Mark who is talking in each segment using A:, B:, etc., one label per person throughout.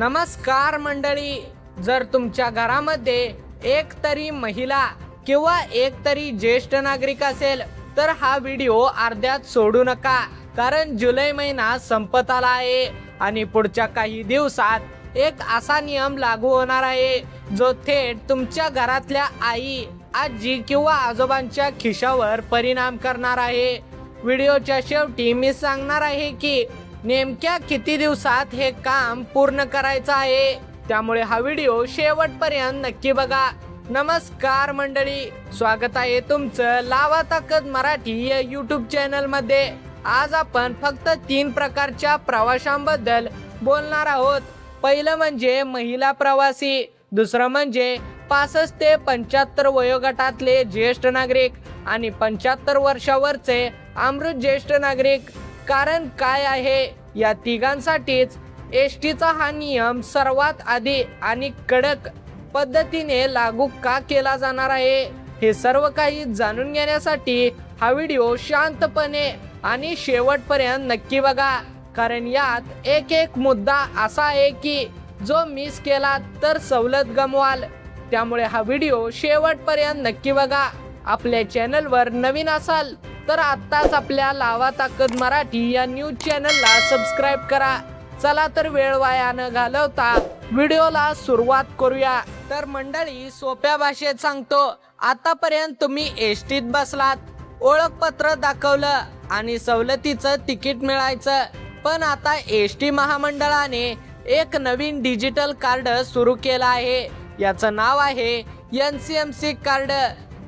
A: नमस्कार मंडळी, जर तुमच्या घरामध्ये एक तरी महिला किंवा एक तरी ज्येष्ठ नागरिक असेल तर हा व्हिडिओ अर्ध्यात सोडू नका, कारण जुलै महिना संपत आला आहे आणि पुढच्या काही दिवसात एक असा नियम लागू होणार आहे जो थेट तुमच्या घरातल्या आई, आजी किंवा आजोबांच्या खिशावर परिणाम करणार आहे। व्हिडिओच्या शेवटी मी सांगणार आहे की नेमक्या किती दिवसात हे काम पूर्ण करायचं आहे, त्यामुळे हा व्हिडिओ शेवटपर्यंत नक्की बघा। नमस्कार मंडळी, स्वागत आहे तुमचं लावा ताकद मराठी या यूट्यूब चॅनल मध्ये। आज आपण फक्त 3 प्रकारच्या प्रवाशांबद्दल बोलणार आहोत। पहिलं म्हणजे महिला प्रवासी, दुसरं म्हणजे 65 ते 75 वयोगटातले ज्येष्ठ नागरिक आणि 75 वर्षावरचे अमृत ज्येष्ठ नागरिक। कारण काय आहे, या तिघांसाठीच एसटीचा हा नियम सर्वात आधी आणि कडक पद्धतीने लागू का केला जाणार आहे, हे सर्व काही जाणून घेण्यासाठी हा व्हिडिओ शांतपणे आणि शेवटपर्यंत नक्की बघा। कारण यात एक एक मुद्दा असा आहे की जो मिस केला तर सवलत गमवाल, त्यामुळे हा व्हिडिओ शेवटपर्यंत नक्की बघा। आपल्या चॅनलवर नवीन असाल तर आत्ताच आपल्या लावा ताकद मराठी या न्यूज चॅनलला सबस्क्राईब करा। चला तर वेळ वाया न घालवता व्हिडिओला सुरुवात करूया। तर मंडळी, सोप्या भाषेत सांगतो, आतापर्यंत तुम्ही एसटीत बसलात, ओळखपत्र दाखवलं आणि सवलतीचं तिकीट मिळायचं, पण आता एसटी महामंडळाने एक नवीन डिजिटल कार्ड सुरू केलं आहे। याचं नाव आहे NCMC कार्ड।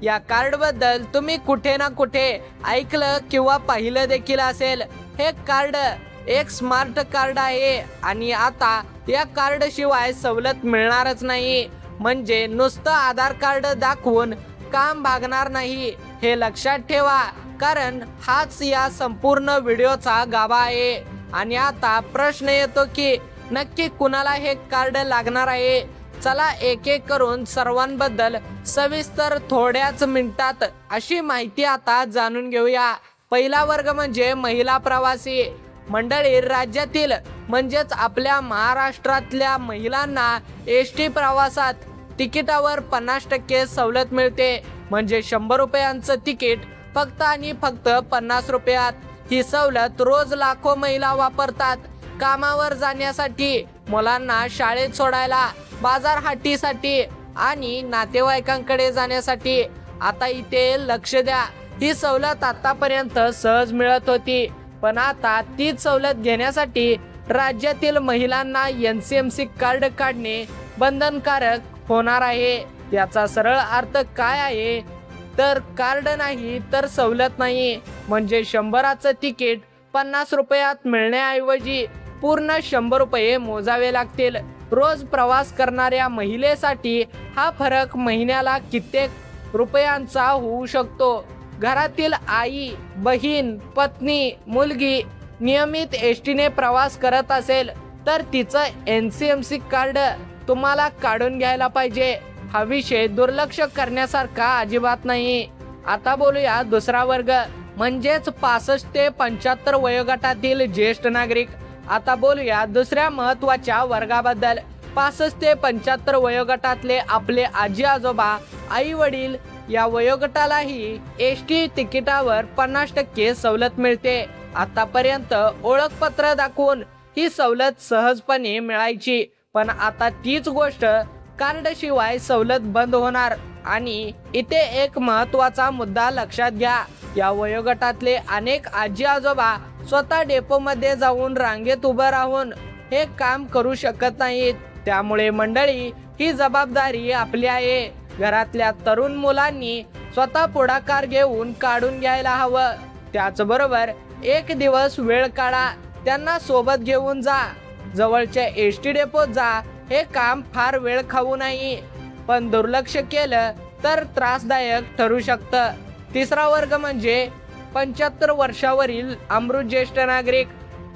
A: या कार्ड बद्दल तुम्ही कुठे ना कुठे ऐकलं किंवा पाहिलं देखील असेल। हे कार्ड एक स्मार्ट कार्ड आहे आणि आता या कार्ड शिवाय सवलत मिळणारच नाही। म्हणजे नुसतं आधार कार्ड दाखवून काम भागणार नाही, हे लक्षात ठेवा, कारण हाच या संपूर्ण व्हिडिओचा गाभा आहे। आणि आता प्रश्न येतो की नक्की कुणाला हे कार्ड लागणार आहे। चला एक एक करून सर्वांबद्दल सविस्तर थोड्याच मिनिटात अशी माहिती आता जाणून घेऊया। पहिला वर्ग म्हणजे महिला प्रवासी। मंडळी, राज्यातील म्हणजेच आपल्या महाराष्ट्रातल्या महिलांना एसटी प्रवासात तिकिटावर 50% सवलत मिळते। म्हणजे 100 रुपयांचं तिकीट फक्त आणि फक्त 50 रुपयात। ही सवलत रोज लाखो महिला वापरतात, कामावर जाण्यासाठी, मुलांना शाळेत सोडायला, बाजारहाटीसाठी आणि नातेवाईकांकडे जाण्यासाठी। आता इथे लक्ष द्या, ही सवलत आतापर्यंत सहज मिळत होती, पण आता तीच सवलत घेण्यासाठी राज्यातील महिलांना NCMC कार्ड काढणे बंधनकारक होणार आहे। याचा सरळ अर्थ काय आहे तर कार्ड नाही तर सवलत नाही। म्हणजे 100चं तिकीट 50 रुपयात मिळण्याऐवजी पूर्ण 100 रुपये मोजावे लागतील। रोज प्रवास करणाऱ्या महिलेसाठी हा फरक महिन्याला कित्येक रुपयांचा होऊ शकतो। घरातील आई, बहीण, पत्नी, मुलगी नियमित एसटीने प्रवास करत असेल तर तिचं NCMC कार्ड तुम्हाला काढून घ्यायला पाहिजे। हा विषय दुर्लक्ष करण्यासारखा अजिबात नाही। आता बोलूया दुसरा वर्ग, म्हणजेच 65 ते 75 वयोगटातील ज्येष्ठ नागरिक। आता बोलूया दुसऱ्या महत्त्वाच्या वर्गाबद्दल। 65 ते 75 वयोगटातले आपले आजी आजोबा, आई वडील या वयोगटालाही एसटी तिकिटावर 50% सवलत मिळते। आतापर्यंत ओळखपत्र दाखवून ही सवलत सहजपणे मिळायची, पण आता तीच गोष्ट कार्ड शिवाय सवलत बंद होणार। आणि इथे एक महत्त्वाचा मुद्दा लक्षात घ्या, या वयोगटातले अनेक आजी आजोबा स्वतः डेपोमध्ये जाऊन रांगेत उभं राहून हे काम करू शकत नाहीत। त्यामुळे मंडळी, ही जबाबदारी आपली आहे। घरातल्या तरुण मुलांनी स्वतः पुढाकार घेऊन काढून घ्यायला हवं। त्याचबरोबर एक दिवस वेळ काढा, त्यांना सोबत घेऊन जा, जवळच्या एसटी डेपोत जा। हे काम फार वेळ खाऊ नाही, पण दुर्लक्ष केलं तर त्रासदायक ठरू शकतं। तिसरा वर्ग म्हणजे 75 वर्षावरील अमृत ज्येष्ठ नागरिक।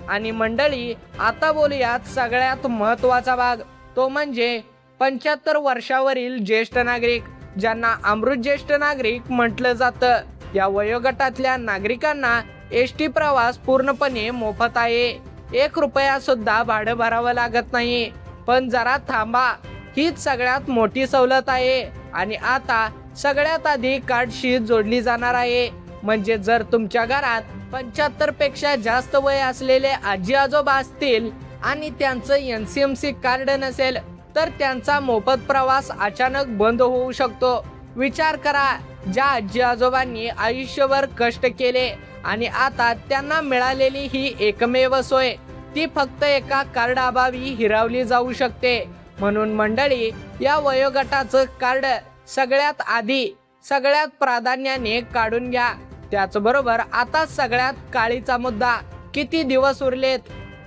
A: आणि मंडळी, आता बोलूयात सगळ्यात महत्त्वाचा भाग, तो म्हणजे 75 वर्षावरील ज्येष्ठ नागरिक, ज्यांना अमृत ज्येष्ठ नागरिक म्हटलं जातं। या वयोगटातल्या नागरिकांना एसटी प्रवास पूर्णपणे मोफत आहे। 1 रुपया सुद्धा भाडं भरावं लागत नाही। पण जरा थांबा, हीच सगळ्यात मोठी सवलत आहे आणि आता सगळ्यात आधी कार्डशी जोडली जाणार आहे. म्हणजे जर तुमच्या घरात 75 पेक्षा जास्त वय असलेले आजी आजोबा असतील आणि त्यांचं NCMC कार्ड नसेल तर त्यांचा मोफत प्रवास अचानक बंद होऊ शकतो. विचार करा, ज्या आजी आजोबांनी आयुष्यभर कष्ट केले आणि आता त्यांना मिळालेली ही एकमेव सोय ती फक्त एका कार्ड अभावी हिरावली जाऊ शकते. म्हणून मंडळी, या वयोगटाचं कार्ड सगळ्यात आधी सगळ्यात प्राधान्याने काढून घ्या. त्याचबरोबर आता सगळ्यात काळीचा मुद्दा, किती दिवस उरलेत.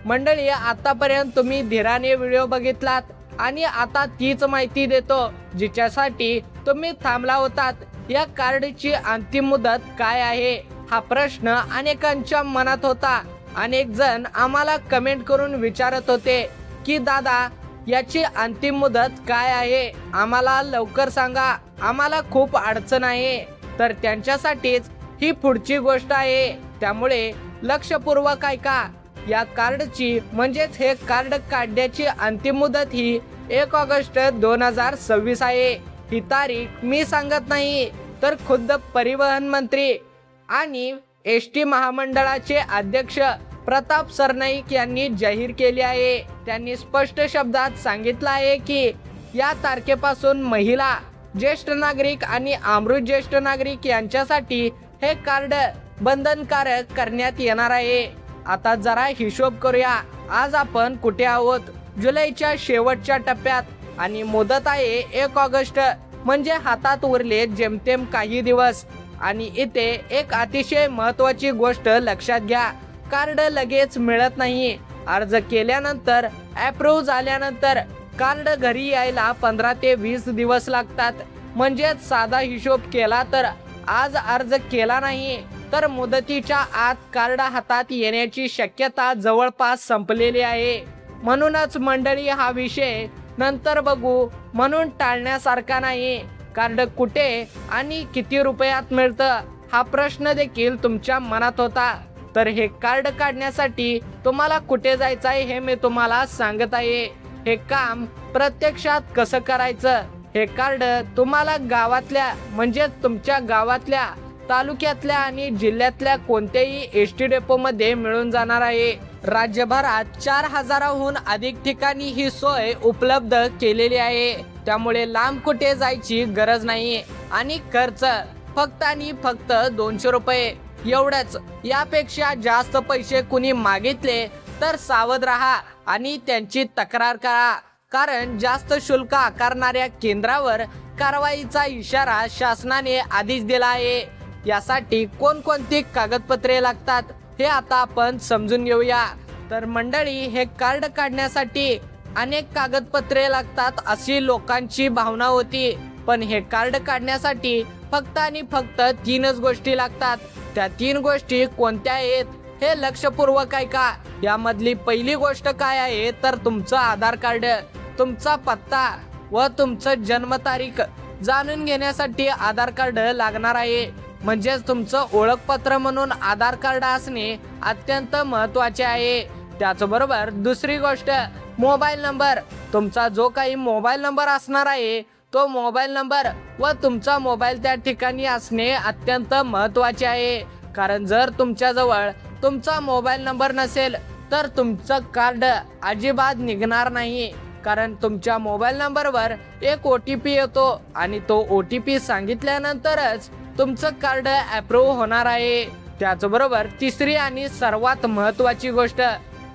A: मंडळी, आतापर्यंत तुम्ही धीराने व्हिडिओ बघितलात आणि आता तीच माहिती देतो जिच्यासाठी तुम्ही थांबला होतात. या कार्डची अंतिम मुदत काय आहे हा प्रश्न अनेकांच्या मनात होता. अनेक जण आम्हाला कमेंट करून विचारत होते की दादा, याची अंतिम मुदत काय आहे, आम्हाला लवकर सांगा, आम्हाला खूप अडचण आहे. तर त्यांच्यासाठीच ही पुढची गोष्ट आहे, त्यामुळे लक्षपूर्वक ऐका. या कार्डची म्हणजेच हे कार्ड काढण्याची अंतिम मुदत ही 1 ऑगस्ट 2026 आहे. ही तारीख मी सांगत नाही तर खुद्द परिवहन मंत्री आणि ST महामंडळाचे अध्यक्ष प्रताप सरनाईक यांनी जाहीर केली आहे. त्यांनी स्पष्ट शब्दात सांगितलं आहे की या तारखेपासून महिला, ज्येष्ठ नागरिक आणि अमृत ज्येष्ठ नागरिक यांच्यासाठी हे कार्ड बंधनकारक करण्यात येणार आहे. आता जरा हिशोब करूया, आज आपण कुठे आहोत? जुलैच्या शेवटच्या टप्प्यात आणि मुदत आहे 1 ऑगस्ट. म्हणजे हातात उरले जेमतेम काही दिवस. आणि इथे एक अतिशय महत्त्वाची गोष्ट लक्षात घ्या, कार्ड लगेच मिळत नाही. अर्ज केल्यानंतर अप्रूव्ह झाल्यानंतर कार्ड घरी यायला 15 ते 20 दिवस लागतात. म्हणजेच साधा हिशोब केला तर आज अर्ज केला नाही तर मुदतीच्या आत कार्ड हातात येण्याची शक्यता जवळपास संपलेली आहे. म्हणूनच मंडळी, हा विषय नंतर बघू म्हणून टाळण्यासारखा नाही. कार्ड कुठे आणि किती रुपयात मिळतं हा प्रश्न देखील तुमच्या मनात होता. तर हे कार्ड काढण्यासाठी तुम्हाला कुठे जायचं आहे हे मी तुम्हाला सांगत आहे. हे काम प्रत्यक्षात कसं करायचं, हे कार्ड तुम्हाला गावातल्या म्हणजेच तुमच्या गावातल्या, तालुक्यातल्या आणि जिल्ह्यातल्या कोणत्याही ST डेपोमध्ये मिळून जाणार आहे. राज्यभरात 4000हून अधिक ठिकाणी ही सोय उपलब्ध केलेली आहे. त्यामुळे लांब कुठे जायची गरज नाही आणि खर्च फक्त आणि फक्त 200 रुपये एवढंच. यापेक्षा जास्त पैसे कुणी मागितले तर सावध राहा आणि त्यांची तक्रार करा, कारण जास्त शुल्क आकारणाऱ्या केंद्रावर कारवाईचा इशारा शासनाने आधीच दिला आहे. यासाठी कोणकोणती कागदपत्रे लागतात हे आता आपण समजून घेऊया. तर मंडळी, हे कार्ड काढण्यासाठी अनेक कागदपत्रे लागतात अशी लोकांची भावना होती, पण हे कार्ड काढण्यासाठी फक्त आणि फक्त 3च गोष्टी लागतात. त्या 3 गोष्टी कोणत्या आहेत हे लक्षपूर्वक ऐका. यामधली पहिली गोष्ट काय आहे तर तुमचं आधार कार्ड, तुमचा पत्ता व तुमचं जन्मतारीख जाणून घेण्यासाठी आधार कार्ड लागणार आहे. म्हणजेच तुमचं ओळखपत्र म्हणून आधार कार्ड असणे अत्यंत महत्त्वाचे आहे. त्याचबरोबर दुसरी गोष्ट, मोबाईल नंबर. तुमचा जो काही मोबाईल नंबर असणार आहे तो मोबाईल नंबर व तुमचा मोबाईल त्या ठिकाणी असणे अत्यंत महत्त्वाचे आहे. कारण जर तुमच्याजवळ तुमचा मोबाईल नंबर नसेल तर तुमचं कार्ड अजिबात निघणार नाही. कारण तुमच्या मोबाईल नंबरवर एक OTP येतो आणि तो OTP सांगितल्यानंतरच तुमचं कार्ड अप्रूव्ह होणार आहे. त्याचबरोबर तिसरी आणि सर्वात महत्त्वाची गोष्ट,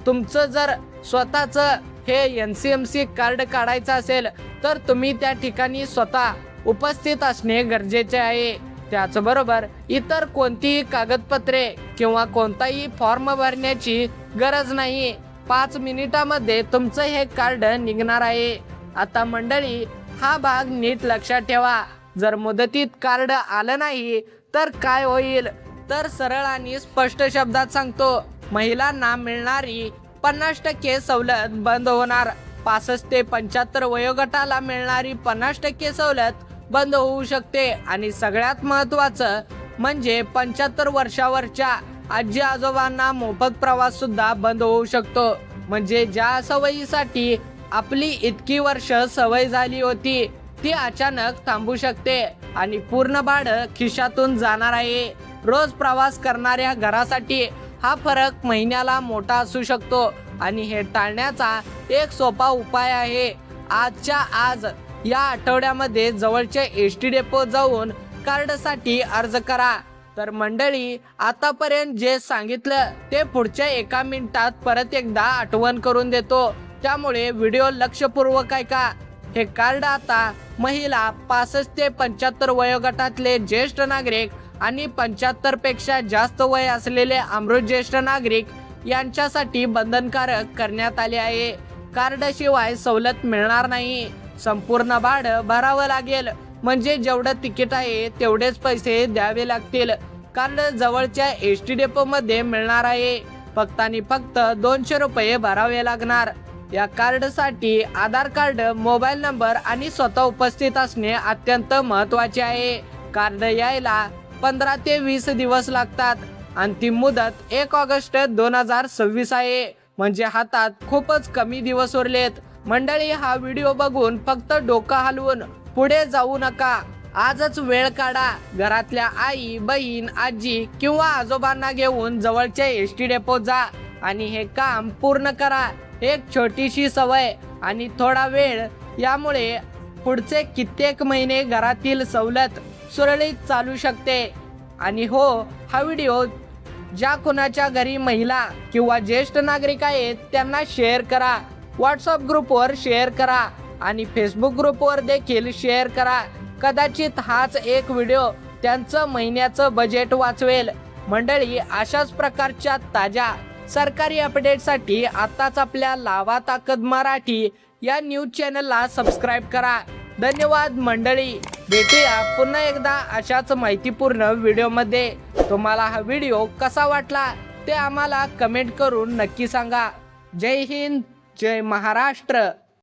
A: तुमचं जर स्वतःचं हे NCMC कार्ड काढायचं असेल तर तुम्ही त्या ठिकाणी स्वतः उपस्थित असणे गरजेचे आहे. त्याचबरोबर इतर कोणतीही कागदपत्रे किंवा कोणताही फॉर्म भरण्याची गरज नाही. 5 मिनिटामध्ये तुमचं हे कार्ड निघणार आहे. आता मंडळी, हा भाग नीट लक्षात ठेवा. जर मुदतीत कार्ड आलं नाही तर काय होईल, तर सरळ आणि स्पष्ट शब्दात सांगतो, महिलांना मिळणारी 50% सवलत बंद होणार. 65 ते 75 वयोगटाला मिळणारी 50% सवलत बंद होऊ शकते. आणि सगळ्यात महत्त्वाचं म्हणजे 75 वर्षावरच्या आजी आजोबांना मोफत प्रवास सुद्धा बंद होऊ शकतो. म्हणजे ज्या सवयीसाठी आपली इतकी वर्ष सवय झाली होती ती अचानक थांबू शकते आणि पूर्ण भाडं खिशातून जाणार आहे. रोज प्रवास करणाऱ्या घरासाठी हा फरक महिन्याला मोठा असू शकतो आणि हे टाळण्याचा एक सोपा उपाय आहे. आजच्या आज या आठवड्यामध्ये जवळच्या एसटी डेपो जाऊन कार्डसाठी अर्ज करा. तर मंडळी, आतापर्यंत जे सांगितलं ते पुढच्या 1 मिनिटात परत एकदा आठवण करून देतो, त्यामुळे व्हिडिओ लक्षपूर्वक ऐका. हे कार्ड आता महिला 65 ते 75 वयोगटातले ज्येष्ठ नागरिक आणि 75 पेक्षा जास्त वय असलेले अमृत ज्येष्ठ नागरिक यांच्यासाठी बंधनकारक करण्यात आले आहे. कार्डशिवाय सवलत मिळणार नाही. संपूर्ण भाडं भरावं लागेल, म्हणजे जेवढं तिकीट आहे तेवढेच पैसे द्यावे लागतील. कार्ड जवळच्या एसटी डेपो मध्ये मिळणार आहे. फक्त आणि फक्त 200 रुपये भरावे लागणार. या कार्डसाठी आधार कार्ड, मोबाईल नंबर आणि स्वतः उपस्थित असणे अत्यंत महत्त्वाचे आहे. कार्ड यायला 15 ते 20 दिवस लागतात. अंतिम मुदत 1 ऑगस्ट 2026 आहे, म्हणजे हातात खूपच कमी दिवस उरलेत. मंडळी, हा व्हिडिओ बघून फक्त डोकं हलवून पुढे जाऊ नका. आजच वेळ काढा. घरातल्या आई, बहीण, आजी किंवा आजोबांना घेऊन जवळच्या एसटी डेपोत जा आणि हे काम पूर्ण करा. एक छोटीशी सवय आणि थोडा वेळ, यामुळे पुढचे कित्येक महिने घरातील सवलत सुरळीत चालू शकते. आणि हो, हा व्हिडिओ ज्या कुणाच्या घरी महिला किंवा ज्येष्ठ नागरिक आहेत त्यांना शेअर करा. व्हॉट्सअप ग्रुपवर शेअर करा आणि फेसबुक ग्रुपवर देखील शेअर करा. कदाचित हाच एक व्हिडिओ त्यांचं महिन्याचं बजेट वाचवेल. मंडळी, अशाच प्रकारच्या ताज्या सरकारी अपडेटसाठी आताच आपल्या लावा ताकद मराठी या न्यूज चॅनलला सबस्क्राईब करा. धन्यवाद मंडळी. भेटूया पुन्हा एकदा अशाच माहितीपूर्ण व्हिडिओमध्ये. तुम्हाला हा व्हिडिओ कसा वाटला ते आम्हाला कमेंट करून नक्की सांगा. जय हिंद, जय महाराष्ट्र.